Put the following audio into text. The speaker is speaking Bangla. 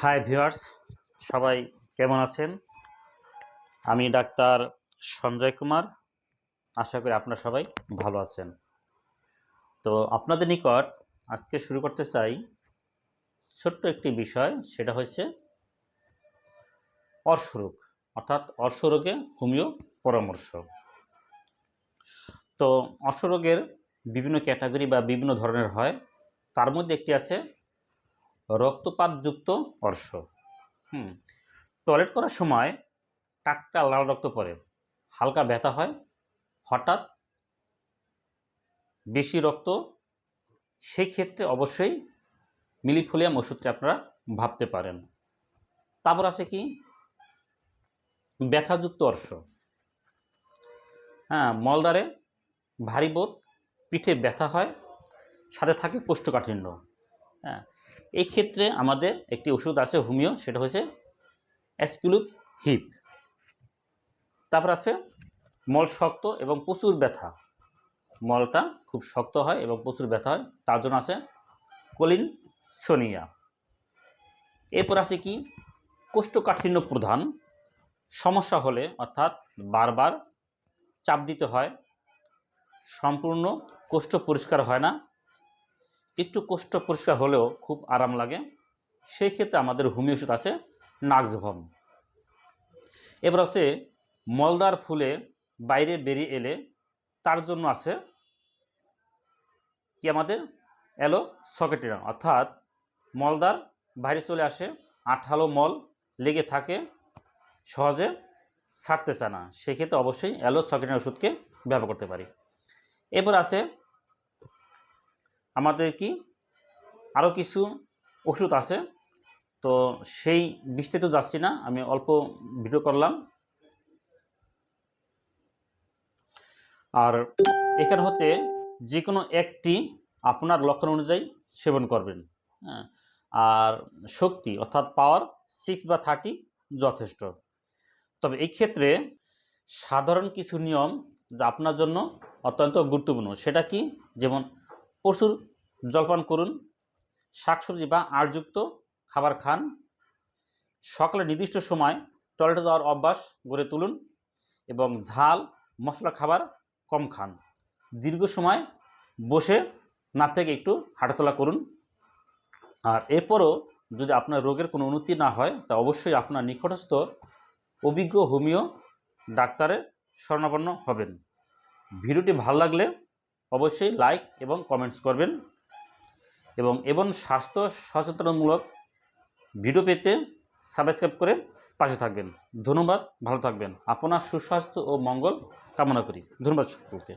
হাই ভিউয়ার্স, সবাই কেমন আছেন? আমি ডাক্তার সঞ্জয় কুমার। আশা করি আপনারা সবাই ভালো আছেন। তো আপনাদের নিকট আজকে শুরু করতে চাই ছোট্ট একটি বিষয়, সেটা হচ্ছে অর্শরোগ, অর্থাৎ অর্শরোগে হোমিও পরামর্শ। তো অর্শরোগের বিভিন্ন ক্যাটাগরি বা বিভিন্ন ধরনের হয়, তার মধ্যে একটি আছে রক্তপাতযুক্ত অর্শ। টয়লেট করার সময় টাটকা লাল রক্ত পড়ে, হালকা ব্যথা হয়, হঠাৎ বেশি রক্ত, সেই ক্ষেত্রে অবশ্যই মিলিফোলিয়াম ওষুধটি আপনারা ভাবতে পারেন। তারপর আছে কি ব্যথাযুক্ত অর্শ। মলদ্বারে ভারী বোধ, পিঠে ব্যথা হয়, সাথে থাকে কোষ্ঠকাঠিন্য। এই ক্ষেত্রে আমাদের একটি ওষুধ আছে হোমিও, সেটা হচ্ছে অ্যাসকিলুপ হিপ। তারপর আছে মল শক্ত এবং প্রচুর ব্যথা, মলটা খুব শক্ত হয় এবং প্রচুর ব্যথা হয়, তার জন্য আছে কোলিনসোনিয়া। এরপর আছে কি কোষ্ঠকাঠিন্য প্রধান সমস্যা হলে, অর্থাৎ বারবার চাপ দিতে হয়, সম্পূর্ণ কোষ্ঠ পরিষ্কার হয় না, একটু কোষ্ঠ পরিষ্কার হলেও খুব আরাম লাগে, সেই ক্ষেত্রে আমাদের হোমিও ওষুধ আছে নাক্সভম। এবার আছে মলদ্বার ফুলে বাইরে বেরিয়ে এলে, তার জন্য আছে কি আমাদের অ্যালোসকেটিনা, অর্থাৎ মলদ্বার বাইরে চলে আসে, আঠালো মল লেগে থাকে, সহজে ছাড়তে চায় না, সেক্ষেত্রে অবশ্যই অ্যালোসকেটিনা ওষুধকে ব্যবহার করতে পারি। এরপর আছে আমাদের কি আরও কিছু ওষুধ আছে, তো সেই বিস্তারিত যাচ্ছি না, আমি অল্প ভিডিও করলাম। আর এখানে হতে যে কোনো একটি আপনার লক্ষণ অনুযায়ী সেবন করবেন। আর শক্তি অর্থাৎ পাওয়ার 6 বা 30 যথেষ্ট। তবে এই ক্ষেত্রে সাধারণ কিছু নিয়ম যা আপনার জন্য অত্যন্ত গুরুত্বপূর্ণ, সেটা কি, যেমন প্রচুর জলপান করুন, শাকসবজি বা আঁশযুক্ত খাবার খান, সকালে নির্দিষ্ট সময় টয়লেটে যাওয়ার অভ্যাস গড়ে তুলুন এবং ঝাল মশলা খাবার কম খান, দীর্ঘ সময় বসে না থেকে একটু হাঁটাচলা করুন। আর এরপরও যদি আপনার রোগের কোনো উন্নতি না হয়, তা অবশ্যই আপনার নিকটস্থ অভিজ্ঞ হোমিও ডাক্তারের শরণাপন্ন হবেন। ভিডিওটি ভালো লাগলে অবশ্যই লাইক এবং কমেন্টস করবেন এবং স্বাস্থ্য সচেতনমূলক ভিডিও পেতে সাবস্ক্রাইব করে পাশে থাকবেন। ধন্যবাদ, ভালো থাকবেন। আপনার সুস্বাস্থ্য ও মঙ্গল কামনা করি। ধন্যবাদ সকলকে।